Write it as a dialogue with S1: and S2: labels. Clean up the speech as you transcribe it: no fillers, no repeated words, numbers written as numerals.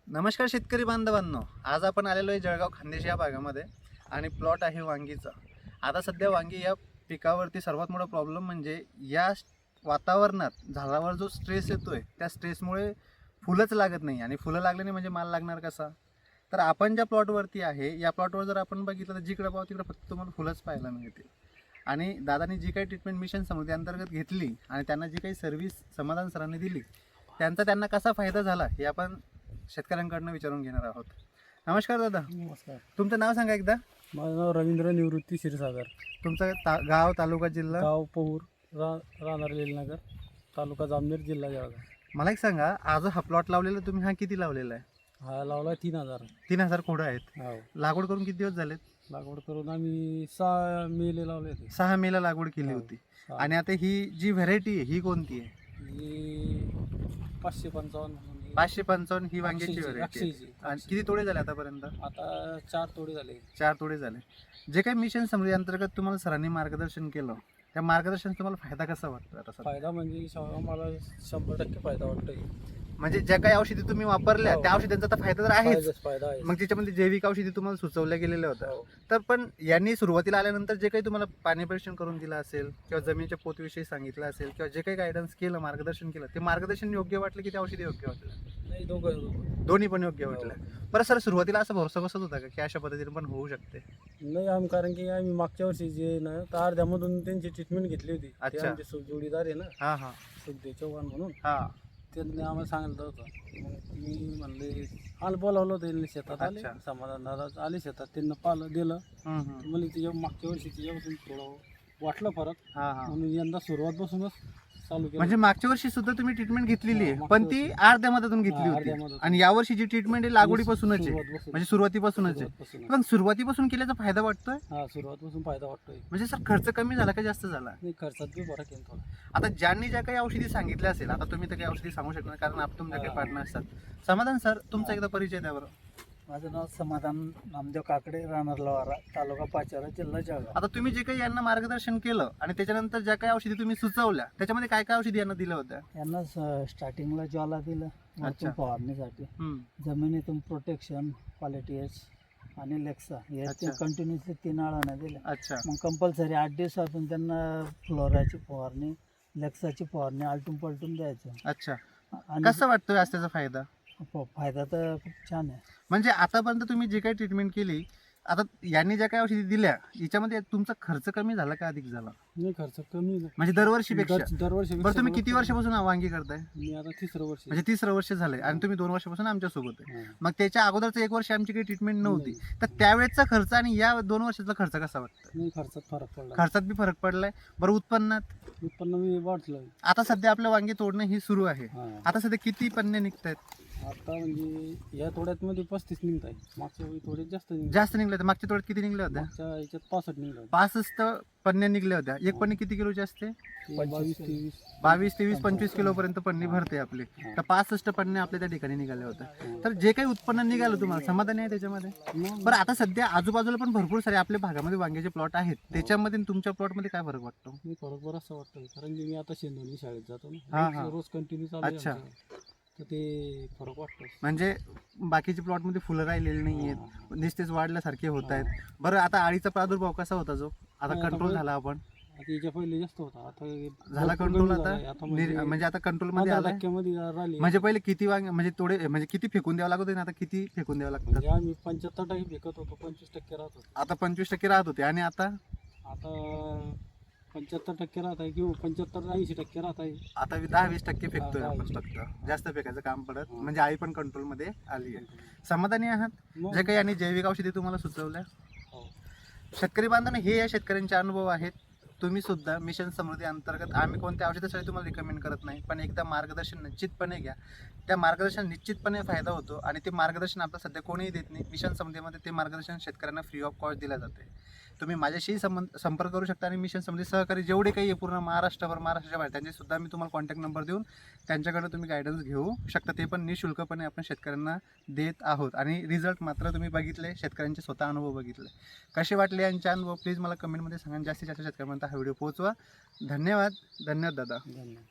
S1: नमस्कार शेतकरी बांधवांनो, आज आपण आलेलो आहे जळगाव खान्देश या भागामध्ये आणि प्लॉट आहे वांगीचा. आता सध्या वांगी या पिकावरती सर्वात मोठा प्रॉब्लेम म्हणजे या वातावरणात झाडावर जो स्ट्रेस येतोय त्या स्ट्रेसमुळे फुलंच लागत नाही आणि फुलं लागले नाही म्हणजे माल लागणार कसा. तर आपण ज्या प्लॉटवरती आहे या प्लॉटवर जर आपण बघितलं तर जिकडे पाहू तिकडे फक्त तुम्हाला फुलंच पाहायला मिळतील. आणि दादानी जी काही ट्रीटमेंट मिशन समृद्धी अंतर्गत घेतली आणि त्यांना जी काही सर्व्हिस समाधान सरांनी दिली त्यांना कसा फायदा झाला हे आपण शेतकऱ्यांकडनं विचारून घेणार आहोत. नमस्कार दादा.
S2: नमस्कार.
S1: तुमचं नाव सांगा एकदा.
S2: माझं नाव रवींद्र निवृत्ती क्षीरसागर.
S1: तुमचं गाव, तालुका, जिल्हा?
S2: गाव पहूर, राहणार लेलनगर, तालुका जामनेर, जिल्हा जळगाव.
S1: मला एक सांगा, आज हा प्लॉट लावलेला तुम्ही हा किती लावलेला आहे?
S2: हा लावला 3000.
S1: 3000 खोडं आहेत.
S2: हो.
S1: लागवड करून किती दिवस झालेत?
S2: लागवड करून आम्ही 6 मेले लावले होते.
S1: 6 मेला लागवड केली होती. आणि आता ही जी व्हरायटी आहे ही कोणती आहे?
S2: ही 555 म्हणून
S1: 555 ही वांग्याची व्हरायटी आहे. आणि किती तोडे झाले आतापर्यंत?
S2: आता 4 तोडे झाले.
S1: 4 तोडे झाले. जे काही मिशन समृद्धी अंतर्गत तुम्हाला सरांनी मार्गदर्शन केलं त्या मार्गदर्शन तुम्हाला फायदा कसा वाटतो आता?
S2: फायदा म्हणजे मला 100% फायदा वाटतोय.
S1: म्हणजे ज्या काही औषधी तुम्ही वापरल्या त्या औषधांचा तर फायदा तर आहेच.
S2: फायदा आहे.
S1: मग त्याच्यामध्ये जैविक औषधी तुम्हाला सुचवल्या गेलेल्या होत्या.
S2: हो.
S1: तर पण यांनी सुरुवातीला आल्यानंतर जे काही तुम्हाला पाणी परीक्षण करून दिलं असेल किंवा जमिनीच्या पोतविषयी सांगितलं असेल किंवा जे काही गायडन्स केलं, मार्गदर्शन केलं, ते मार्गदर्शन योग्य वाटलं की ते औषधी योग्य वाटलं?
S2: नाही, दोन्ही
S1: पण योग्य वाटलं. बरं सर, सुरुवातीला असं भरोसा बसत होता का की अशा पद्धतीने पण होऊ शकते?
S2: नाही, कारण की आम्ही मागच्या वर्षी जे ना तर अर्ध्यामधून त्यांची ट्रीटमेंट घेतली होती.
S1: अच्छा.
S2: आमचे जोडीदार आहे ना,
S1: हां हां
S2: सुखदेव चव्हाण म्हणून,
S1: हां.
S2: त्यांनी आम्हाला सांगितलं होतं. मग मी म्हणले, आलं बोलावलं होतं त्यांनी शेतात. आले
S1: अच्छा.
S2: समाधान दादा आले शेतात, त्यांना पालं दिलं. मला तिच्या मागच्या वर्षी तिच्यापासून थोडं वाटलं फरक,
S1: हां हां.
S2: म्हणून यंदा सुरुवातपासूनच चालू केलं.
S1: म्हणजे मागच्या वर्षी सुद्धा तुम्ही ट्रीटमेंट घेतलेली आहे
S2: मागच्या
S1: पण ती
S2: वर्षी
S1: अर्ध्या मधातून घेतली होती.
S2: अर्ध्यामधून.
S1: आणि यावर्षी जी ट्रीटमेंट आहे लागवडीपासूनच आहे,
S2: सुरुवातपासून.
S1: म्हणजे सुरुवातीपासूनच आहे.
S2: सुरुवातपासून.
S1: पण सुरुवातीपासून केल्याचा फायदा वाटतोय?
S2: हा, सुरुवातपासून फायदा वाटतोय.
S1: म्हणजे सर खर्च कमी झाला का जास्त झाला?
S2: नाही, खर्चात बी फरक आहे थोडा.
S1: आता ज्यांनी ज्या काही औषधी सांगितल्या असेल, आता तुम्ही तर काही औषधी सांगू शकणार कारण आपण तुमच्या काही पार्टनर असतात. समाधान सर, तुमचा एकदा परिचय द्या बरं.
S2: माझं नाव समाधान नामदेव काकडे, राहणार लवारा, तालुका पाचारा, जिल्हा जळगाव.
S1: आता तुम्ही जे काही यांना मार्गदर्शन केलं आणि त्याच्यानंतर ज्या काही औषधी तुम्ही सुचवल्या त्याच्यामध्ये काय काय औषधी यांना दिल्या होत्या?
S2: यांना स्टार्टिंगला ज्वाला दिलं वरतून फवारणीसाठी, जमिनीतून प्रोटेक्शन, क्वालिटी एच आणि लेक्सा हे
S1: अच्छा.
S2: कंटिन्युअसली 3 आळानं दिले.
S1: अच्छा.
S2: मग कंपल्सरी 8 दिवसातून त्यांना फ्लोराची फवारणी, लेक्साची फवारणी आलटून पलटून द्यायचं.
S1: अच्छा.
S2: आणि
S1: कसं वाटतोय आज त्याचा फायदा?
S2: फायदा तर खूप छान आहे.
S1: म्हणजे आतापर्यंत तुम्ही जे काही ट्रीटमेंट केली, आता यांनी ज्या काही औषधी दिल्या याच्यामध्ये तुमचा खर्च कमी झाला का अधिक झाला?
S2: नाही, खर्च कमी
S1: म्हणजे दरवर्षीपेक्षा?
S2: दरवर्षी.
S1: बरं, तुम्ही किती वर्षापासून वांगी करताय?
S2: मी आता 3रं वर्ष.
S1: म्हणजे 3रं वर्ष झालंय आणि तुम्ही 2 वर्षापासून आमच्या सोबत आहे.
S2: हा.
S1: मग त्याच्या अगोदरचं 1 वर्ष आमची काही ट्रीटमेंट नव्हती, तर त्यावेळेचा खर्च आणि या 2 वर्षाचा खर्च कसा वाटतं?
S2: नाही, खर्चात फरक पडला.
S1: खर्चात बी फरक पडलाय. बरं,
S2: उत्पन्न मी वाढलं.
S1: आता सध्या आपलं वांगी तोडणं ही सुरू आहे.
S2: हा.
S1: आता सध्या किती पन्ने निघतायत?
S2: आता म्हणजे या तोड्यात मध्ये 35 निघत आहे. मागच्या वेळी तोड्यात जास्त निघत.
S1: जास्त निघले. मागच्या तोड्यात किती निघल्या होत्या?
S2: मागच्या याच्यात 65 निघत होते.
S1: 65 पन्ने निघल्या होत्या. एक पन्नी किती किलोची असते?
S2: 22-23.
S1: 22-23-25 किलोपर्यंत पन्नी भरते आपली. तर 65 पन्ने आपल्या त्या ठिकाणी निघाल्या होत्या. तर जे काही उत्पन्न निघालं तुम्हाला समाधानी आहे त्याच्यामध्ये? बरं, आता सध्या आजूबाजूला पण भरपूर सारे आपल्या भागामध्ये वांग्याचे प्लॉट आहेत, त्याच्यामध्ये तुमच्या प्लॉटमध्ये काय फरक वाटतो?
S2: मी फरक बराचसा वाटतो, कारण की मी आता शेंदोली शाळेत जातो
S1: हा,
S2: ना,
S1: हा.
S2: रोज कंटिन्यू चालू आहे
S1: अच्छा.
S2: आमचं. तर ते फरक वाटतो.
S1: म्हणजे बाकीच्या प्लॉटमध्ये फुलं राहिलेली नाही आहेत, निस्तेच वाढल्यासारखे होत आहेत. बरं, आता अळीचा प्रादुर्भाव कसा होता जो आता
S2: नाही, आता
S1: कंट्रोल झाला? आपण
S2: आता याच्या पहिले जास्त होता, आता
S1: झाला
S2: भरपूर
S1: कंट्रोल?
S2: कमी
S1: आता
S2: झालाय. आता म्हणजे
S1: म्हणजे आता कंट्रोल मध्ये
S2: 15
S1: आलाय.
S2: टक्क्यामध्ये राहिली.
S1: म्हणजे पहिले किती वांगे म्हणजे तोडे म्हणजे किती फेकून द्यावं लागत होते, आता किती फेकून द्यावं लागतं?
S2: म्हणजे आम्ही 75% फेकत होतो, 25% राहत होतो.
S1: आता 25% राहत होते आणि आता
S2: आता 75% राहत आहे किंवा 75-80% राहत आहे.
S1: आता 10-20% फेकतोय
S2: हा,
S1: आपण
S2: 10-20%.
S1: फक्त. जास्त फेकायचं काम पडत
S2: हा.
S1: म्हणजे आई पण कंट्रोल मध्ये आली आहे. समाधानी आहात
S2: मग
S1: जे काही आणि जैविक औषधी तुम्हाला सुचवल्या?
S2: हो.
S1: शेतकरी बांधवांनो, हे या शेतकऱ्यांचे अनुभव आहेत. तुम्ही सुद्धा मिशन समृद्धी अंतर्गत आम्ही कोणत्या औषधासाठी तुम्हाला रिकमेंड करत नाही, पण एकदा मार्गदर्शन निश्चितपणे घ्या. त्या मार्गदर्शन निश्चितपणे फायदा होतो आणि ते मार्गदर्शन आपल्याला सध्या कोणीही देत नाही. मिशन समृद्धीमध्ये ते मार्गदर्शन शेतकऱ्यांना फ्री ऑफ कॉस्ट दिलं जाते. तुम्ही माझ्याशी संपर्क करू शकता आणि मिशन समृद्धी सहकारी जेवढे काही आहे पूर्ण महाराष्ट्राच्या बाहेर त्यांचे सुद्धा मी तुम्हाला कॉन्टॅक्ट नंबर देऊन त्यांच्याकडे तुम्ही गायडन्स घेऊ शकता. ते पण निःशुल्कपणे आपण शेतकऱ्यांना देत आहोत आणि रिझल्ट मात्र तुम्ही बघितले, शेतकऱ्यांचे स्वतः अनुभव बघितले. कसे वाटले यांचे अनुभव प्लीज मला कमेंटमध्ये सांगा. जास्तीत जास्त शेतकऱ्यांपर्यंत हा व्हिडिओ पोहोचवा. धन्यवाद दादा.
S2: धन्यवाद.